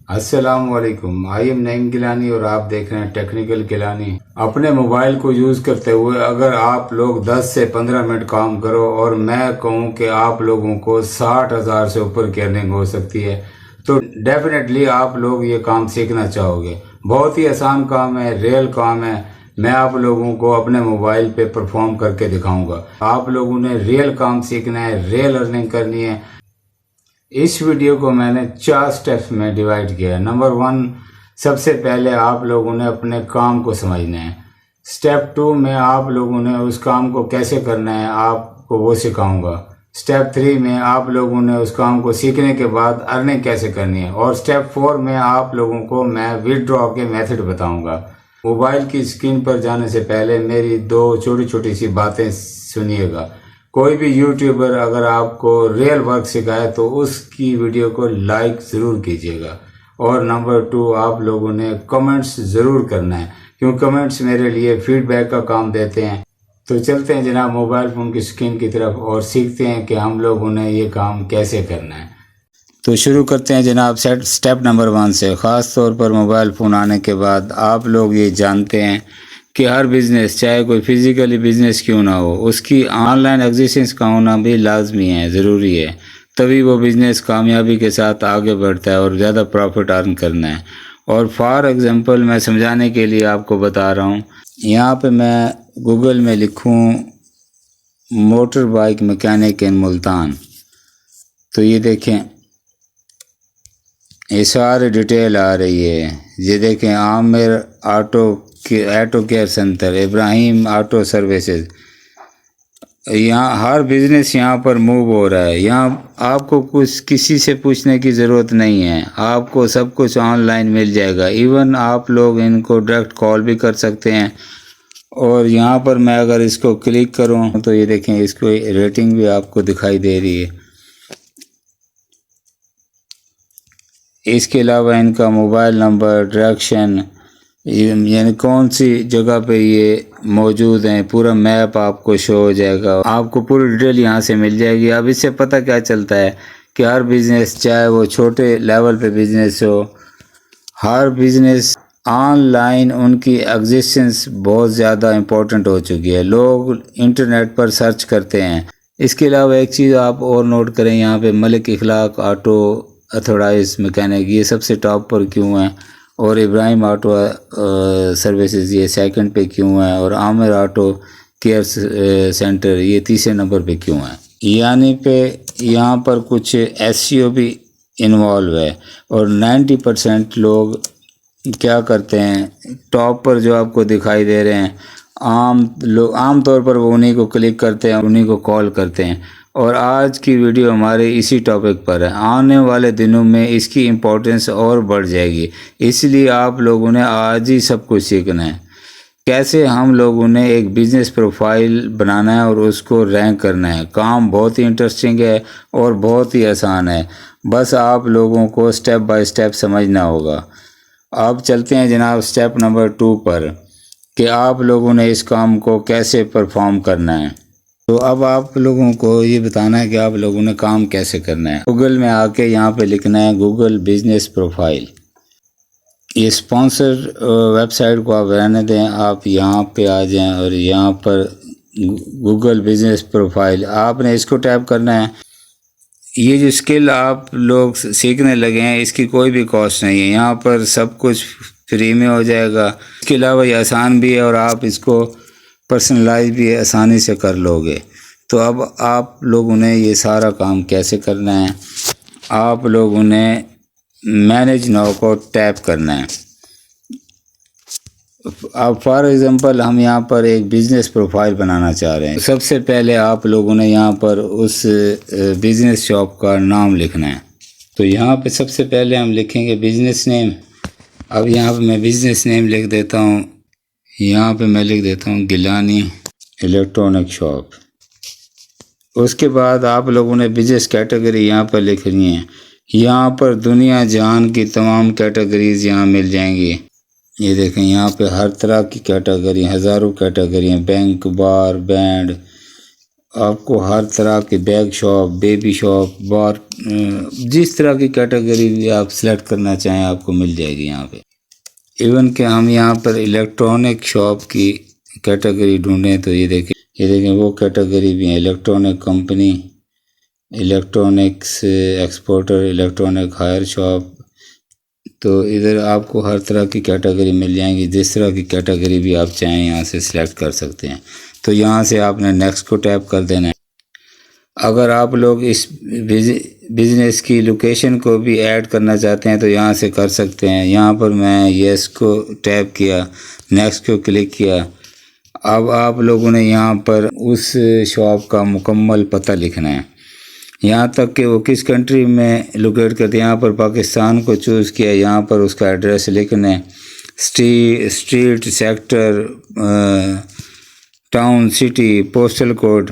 السلام علیکم، I am نعیم گیلانی اور آپ دیکھ رہے ہیں ٹیکنیکل گیلانی۔ اپنے موبائل کو یوز کرتے ہوئے اگر آپ لوگ 10 سے 15 منٹ کام کرو اور میں کہوں کہ آپ لوگوں کو 60,000 سے اوپر کی ارننگ ہو سکتی ہے تو ڈیفینیٹلی آپ لوگ یہ کام سیکھنا چاہو گے۔ بہت ہی آسان کام ہے، ریئل کام ہے۔ میں آپ لوگوں کو اپنے موبائل پہ پرفارم کر کے دکھاؤں گا۔ آپ لوگوں نے ریئل کام سیکھنا ہے، ریئل ارننگ کرنی ہے۔ اس ویڈیو کو میں نے 4 سٹیپس میں ڈیوائیڈ کیا ہے۔ نمبر 1، سب سے پہلے آپ لوگوں نے اپنے کام کو سمجھنا ہے۔ سٹیپ 2 میں آپ لوگوں نے اس کام کو کیسے کرنا ہے آپ کو وہ سکھاؤں گا۔ سٹیپ 3 میں آپ لوگوں نے اس کام کو سیکھنے کے بعد ارننگ کیسے کرنی ہے، اور سٹیپ 4 میں آپ لوگوں کو میں وِدڈرا کے میتھڈ بتاؤں گا۔ موبائل کی اسکرین پر جانے سے پہلے میری 2 چھوٹی چھوٹی سی باتیں سنیے گا۔ کوئی بھی یوٹیوبر اگر آپ کو ریئل ورک سکھائے تو اس کی ویڈیو کو لائک ضرور کیجیے گا۔ اور نمبر 2، آپ لوگوں نے کمنٹس ضرور کرنا ہے، کیوں کمنٹس میرے لیے فیڈ بیک کا کام دیتے ہیں۔ تو چلتے ہیں جناب موبائل فون کی اسکرین کی طرف اور سیکھتے ہیں کہ ہم لوگوں نے یہ کام کیسے کرنا ہے۔ تو شروع کرتے ہیں جناب سٹیپ نمبر 1 سے۔ خاص طور پر موبائل فون آنے کے بعد آپ لوگ یہ جانتے ہیں کہ ہر بزنس، چاہے کوئی فزیکلی بزنس کیوں نہ ہو، اس کی آن لائن ایگزسٹنس کا ہونا بھی لازمی ہے، ضروری ہے۔ تبھی وہ بزنس کامیابی کے ساتھ آگے بڑھتا ہے اور زیادہ پروفٹ ارن کرنا ہے۔ اور فار ایگزامپل میں سمجھانے کے لیے آپ کو بتا رہا ہوں، یہاں پہ میں گوگل میں لکھوں موٹر بائک میکینک ان ملتان، تو یہ دیکھیں یہ سارے ڈیٹیل آ رہی ہے۔ یہ دیکھیں عامر آٹو کیئر سینٹر، ابراہیم آٹو سروسز، یہاں ہر بزنس یہاں پر موو ہو رہا ہے۔ یہاں آپ کو کسی سے پوچھنے کی ضرورت نہیں ہے، آپ کو سب کچھ آن لائن مل جائے گا۔ ایون آپ لوگ ان کو ڈائریکٹ کال بھی کر سکتے ہیں۔ اور یہاں پر میں اگر اس کو کلک کروں تو یہ دیکھیں اس کو ریٹنگ بھی آپ کو دکھائی دے رہی ہے۔ اس کے علاوہ ان کا موبائل نمبر، ڈائریکشن، یعنی کون سی جگہ پہ یہ موجود ہیں، پورا میپ آپ کو شو ہو جائے گا۔ آپ کو پوری ڈیٹیل یہاں سے مل جائے گی۔ اب اس سے پتہ کیا چلتا ہے کہ ہر بزنس، چاہے وہ چھوٹے لیول پہ بزنس ہو، ہر بزنس آن لائن ان کی ایگزسٹنس بہت زیادہ امپورٹنٹ ہو چکی ہے۔ لوگ انٹرنیٹ پر سرچ کرتے ہیں۔ اس کے علاوہ ایک چیز آپ اور نوٹ کریں، یہاں پہ ملک اخلاق آٹو اتھورائز میکینک یہ سب سے ٹاپ پر کیوں ہیں، اور ابراہیم آٹو سروسز یہ سیکنڈ پہ کیوں ہیں، اور عامر آٹو کیئر سینٹر یہ تیسرے نمبر پہ کیوں ہیں؟ یعنی پہ یہاں پر کچھ ایس سی او بھی انوالو ہے۔ اور 90% لوگ کیا کرتے ہیں، ٹاپ پر جو آپ کو دکھائی دے رہے ہیں، عام طور پر وہ انہی کو کلک کرتے ہیں، انہی کو کال کرتے ہیں۔ اور آج کی ویڈیو ہمارے اسی ٹاپک پر ہے۔ آنے والے دنوں میں اس کی امپورٹنس اور بڑھ جائے گی، اس لیے آپ لوگوں نے آج ہی سب کچھ سیکھنا ہے۔ کیسے ہم لوگوں نے ایک بزنس پروفائل بنانا ہے اور اس کو رینک کرنا ہے۔ کام بہت ہی انٹرسٹنگ ہے اور بہت ہی آسان ہے، بس آپ لوگوں کو سٹیپ بائی سٹیپ سمجھنا ہوگا۔ اب چلتے ہیں جناب سٹیپ نمبر 2 پر کہ آپ لوگوں نے اس کام کو کیسے پرفارم کرنا ہے۔ تو اب آپ لوگوں کو یہ بتانا ہے کہ آپ لوگوں نے کام کیسے کرنا ہے۔ گوگل میں آ کے یہاں پہ لکھنا ہے گوگل بزنس پروفائل۔ یہ اسپانسر ویب سائٹ کو آپ رہنے دیں، آپ یہاں پہ آ جائیں اور یہاں پر گوگل بزنس پروفائل آپ نے اس کو ٹیپ کرنا ہے۔ یہ جو اسکل آپ لوگ سیکھنے لگے ہیں اس کی کوئی بھی کاسٹ نہیں ہے، یہاں پر سب کچھ فری میں ہو جائے گا۔ اس کے علاوہ یہ آسان بھی ہے اور آپ اس کو پرسنلائز بھی آسانی سے کر لو گے۔ تو اب آپ لوگوں نے یہ سارا کام کیسے کرنا ہے، آپ لوگوں نے مینیج ناؤ کو ٹیپ کرنا ہے۔ اب فار ایگزامپل ہم یہاں پر ایک بزنس پروفائل بنانا چاہ رہے ہیں۔ سب سے پہلے آپ لوگوں نے یہاں پر اس بزنس شاپ کا نام لکھنا ہے۔ تو یہاں پہ سب سے پہلے ہم لکھیں گے بزنس نیم۔ اب یہاں پہ میں بزنس نیم لکھ دیتا ہوں، یہاں پہ میں لکھ دیتا ہوں گیلانی الیکٹرانک شاپ۔ اس کے بعد آپ لوگوں نے بزنس کیٹیگری یہاں پر لکھنی ہے۔ یہاں پر دنیا جہان کی تمام کیٹیگریز یہاں مل جائیں گی۔ یہ دیکھیں یہاں پہ ہر طرح کی کیٹیگری، ہزاروں کیٹیگری ہیں، بینک، بار، بینڈ آپ کو ہر طرح کی بیگ شاپ، بیبی شاپ، بار، جس طرح کی کیٹیگری بھی آپ سلیکٹ کرنا چاہیں آپ کو مل جائے گی یہاں پہ۔ ایون کہ ہم یہاں پر الیکٹرانک شاپ کی کیٹیگری ڈھونڈیں تو یہ دیکھیں وہ کیٹیگری بھی ہیں، electronic company, electronics exporter, electronic hire shop. تو ادھر آپ کو ہر طرح کی کیٹیگری مل جائیں گی، جس طرح کی کیٹیگری بھی آپ چاہیں یہاں سے سلیکٹ کر سکتے ہیں۔ تو یہاں سے آپ نے نیکسٹ کو ٹیپ کر دینا ہے۔ اگر آپ لوگ اس بزنس کی لوکیشن کو بھی ایڈ کرنا چاہتے ہیں تو یہاں سے کر سکتے ہیں۔ یہاں پر میں یس کو ٹیپ کیا، نیکسٹ کو کلک کیا۔ اب آپ لوگوں نے یہاں پر اس شاپ کا مکمل پتہ لکھنا ہے، یہاں تک کہ وہ کس کنٹری میں لوکیٹ کرتے ہیں۔ یہاں پر پاکستان کو چوز کیا، یہاں پر اس کا ایڈریس لکھنا ہے، street, sector, town, city, postal code.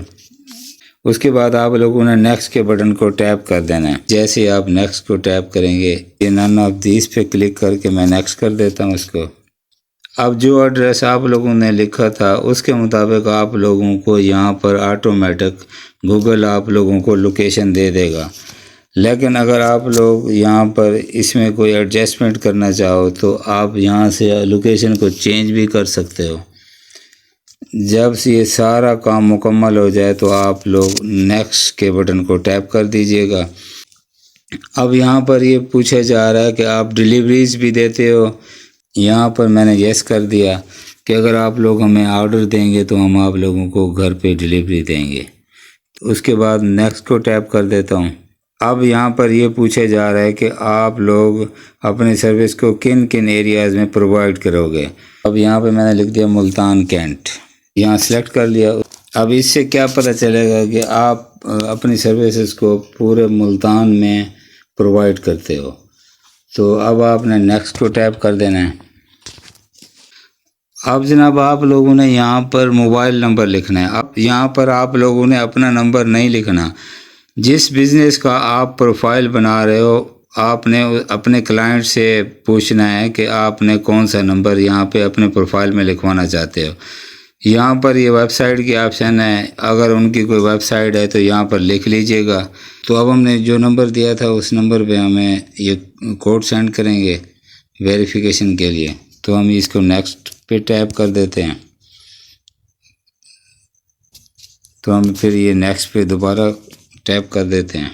اس کے بعد آپ لوگوں نے نیکسٹ کے بٹن کو ٹیپ کر دینا ہے۔ جیسے آپ نیکسٹ کو ٹیپ کریں گے، یہ نن آف دیس پہ کلک کر کے میں نیکسٹ کر دیتا ہوں اس کو۔ اب جو ایڈریس آپ لوگوں نے لکھا تھا اس کے مطابق آپ لوگوں کو یہاں پر آٹومیٹک گوگل آپ لوگوں کو لوکیشن دے دے گا۔ لیکن اگر آپ لوگ یہاں پر اس میں کوئی ایڈجسٹمنٹ کرنا چاہو تو آپ یہاں سے لوکیشن کو چینج بھی کر سکتے ہو۔ جب سے یہ سارا کام مکمل ہو جائے تو آپ لوگ نیکسٹ کے بٹن کو ٹیپ کر دیجئے گا۔ اب یہاں پر یہ پوچھا جا رہا ہے کہ آپ ڈیلیوریز بھی دیتے ہو، یہاں پر میں نے یس کر دیا کہ اگر آپ لوگ ہمیں آرڈر دیں گے تو ہم آپ لوگوں کو گھر پہ ڈیلیوری دیں گے۔ اس کے بعد نیکسٹ کو ٹیپ کر دیتا ہوں۔ اب یہاں پر یہ پوچھا جا رہا ہے کہ آپ لوگ اپنی سروس کو کن کن ایریاز میں پرووائڈ کرو گے۔ اب یہاں پہ میں نے لکھ دیا ملتان کینٹ، یہاں سلیکٹ کر لیا۔ اب اس سے کیا پتہ چلے گا کہ آپ اپنی سروسز کو پورے ملتان میں پرووائڈ کرتے ہو۔ تو اب آپ نے نیکسٹ کو ٹیپ کر دینا ہے۔ اب جناب آپ لوگوں نے یہاں پر موبائل نمبر لکھنا ہے۔ اب یہاں پر آپ لوگوں نے اپنا نمبر نہیں لکھنا، جس بزنس کا آپ پروفائل بنا رہے ہو آپ نے اپنے کلائنٹ سے پوچھنا ہے کہ آپ نے کون سا نمبر یہاں پہ اپنے پروفائل میں لکھوانا چاہتے ہو۔ یہاں پر یہ ویب سائٹ کی آپشن ہے، اگر ان کی کوئی ویب سائٹ ہے تو یہاں پر لکھ لیجئے گا۔ تو اب ہم نے جو نمبر دیا تھا اس نمبر پہ ہمیں یہ کوڈ سینڈ کریں گے ویریفیکیشن کے لیے، تو ہم اس کو نیکسٹ پہ ٹیپ کر دیتے ہیں۔ تو ہم پھر یہ نیکسٹ پہ دوبارہ ٹیپ کر دیتے ہیں۔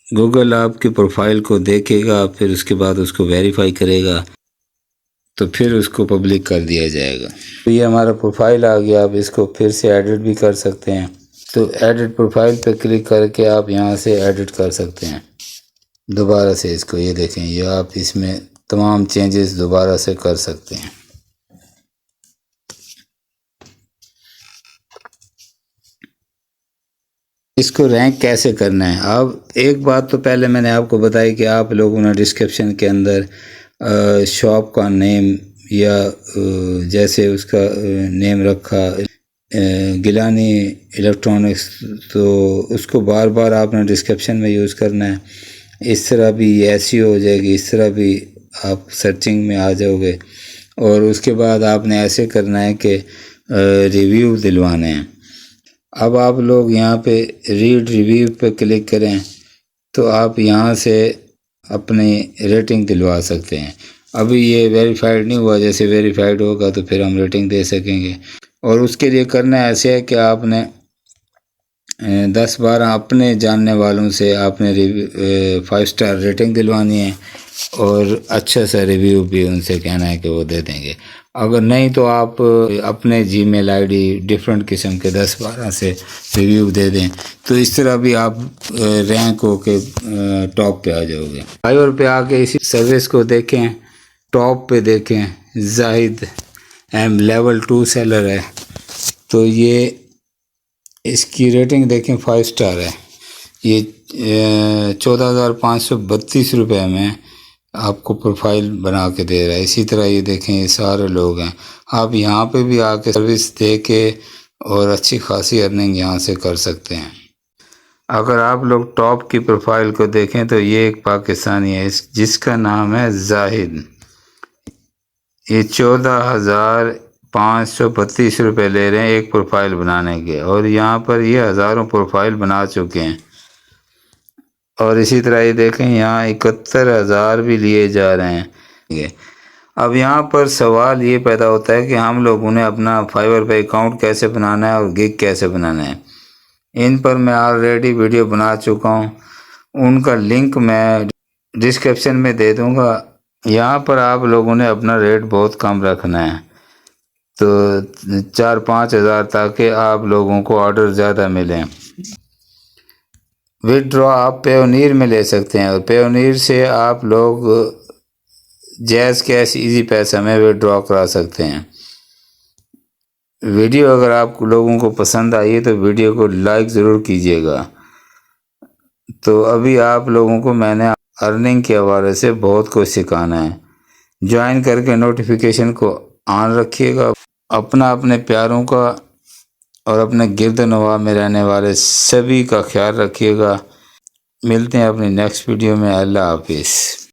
گوگل آپ کی پروفائل کو دیکھے گا، پھر اس کے بعد اس کو ویریفائی کرے گا، تو پھر اس کو پبلک کر دیا جائے گا۔ تو یہ ہمارا پروفائل آ گیا، آپ اس کو پھر سے ایڈٹ بھی کر سکتے ہیں۔ تو ایڈٹ پروفائل پہ کلک کر کے آپ یہاں سے ایڈٹ کر سکتے ہیں دوبارہ سے اس کو۔ یہ دیکھیں، یہ آپ اس میں تمام چینجز دوبارہ سے کر سکتے ہیں۔ اس کو رینک کیسے کرنا ہے؟ اب ایک بات تو پہلے میں نے آپ کو بتائی کہ آپ لوگوں نے ڈسکرپشن کے اندر شاپ کا نیم یا جیسے اس کا نیم رکھا گیلانی الیکٹرانکس، تو اس کو بار بار آپ نے ڈسکرپشن میں یوز کرنا ہے۔ اس طرح بھی ایسی ہو جائے گی، اس طرح بھی آپ سرچنگ میں آ جاؤ گے۔ اور اس کے بعد آپ نے ایسے کرنا ہے کہ ریویو دلوانے ہیں۔ اب آپ لوگ یہاں پہ ریڈ ریویو پہ کلک کریں تو آپ یہاں سے اپنی ریٹنگ دلوا سکتے ہیں۔ ابھی یہ ویریفائڈ نہیں ہوا، جیسے ویریفائڈ ہوگا تو پھر ہم ریٹنگ دے سکیں گے۔ اور اس کے لیے کرنا ایسے ہے کہ آپ نے 10-12 اپنے جاننے والوں سے آپ نے 5 سٹار ریٹنگ دلوانی ہے، اور اچھا سا ریویو بھی ان سے کہنا ہے کہ وہ دے دیں گے۔ اگر نہیں تو آپ اپنے جی میل آئی ڈی ڈیفرنٹ قسم کے 10-12 سے ریویو دے دیں، تو اس طرح بھی آپ رینک ہو کے ٹاپ پہ آ جاؤ گے۔ فائیور پہ آ کے اسی سروس کو دیکھیں، ٹاپ پہ دیکھیں، زاہد ایم لیول 2 سیلر ہے، تو یہ اس کی ریٹنگ دیکھیں 5 سٹار ہے۔ یہ 14,532 روپے میں آپ کو پروفائل بنا کے دے رہا ہے۔ اسی طرح یہ دیکھیں، یہ سارے لوگ ہیں۔ آپ یہاں پہ بھی آ کے سروس دے کے اور اچھی خاصی ارننگ یہاں سے کر سکتے ہیں۔ اگر آپ لوگ ٹاپ کی پروفائل کو دیکھیں تو یہ ایک پاکستانی ہے جس کا نام ہے زاہد، یہ 14,000 532 روپے لے رہے ہیں ایک پروفائل بنانے کے، اور یہاں پر یہ ہزاروں پروفائل بنا چکے ہیں۔ اور اسی طرح یہ دیکھیں یہاں 71,000 بھی لیے جا رہے ہیں۔ اب یہاں پر سوال یہ پیدا ہوتا ہے کہ ہم لوگوں نے اپنا فائبر پہ اکاؤنٹ کیسے بنانا ہے اور گگ کیسے بنانا ہے۔ ان پر میں آلریڈی ویڈیو بنا چکا ہوں، ان کا لنک میں ڈسکرپشن میں دے دوں گا۔ یہاں پر آپ لوگوں نے اپنا ریٹ بہت کم رکھنا ہے، تو 4-5 ہزار تاکہ آپ لوگوں کو آرڈر زیادہ ملیں۔ وڈرا آپ پیونیر میں لے سکتے ہیں، اور پیونیر سے آپ لوگ جیز کیش ایزی پیسہ میں وڈرا کرا سکتے ہیں۔ ویڈیو اگر آپ لوگوں کو پسند آئی ہے تو ویڈیو کو لائک ضرور کیجیے گا۔ تو ابھی آپ لوگوں کو میں نے ارننگ کے حوالے سے بہت کچھ سکھانا ہے۔ جوائن کر کے نوٹیفیکیشن کو آن رکھیے گا۔ اپنے پیاروں کا اور اپنے گرد و نواح میں رہنے والے سبھی کا خیال رکھیے گا۔ ملتے ہیں اپنی نیکسٹ ویڈیو میں۔ اللہ حافظ۔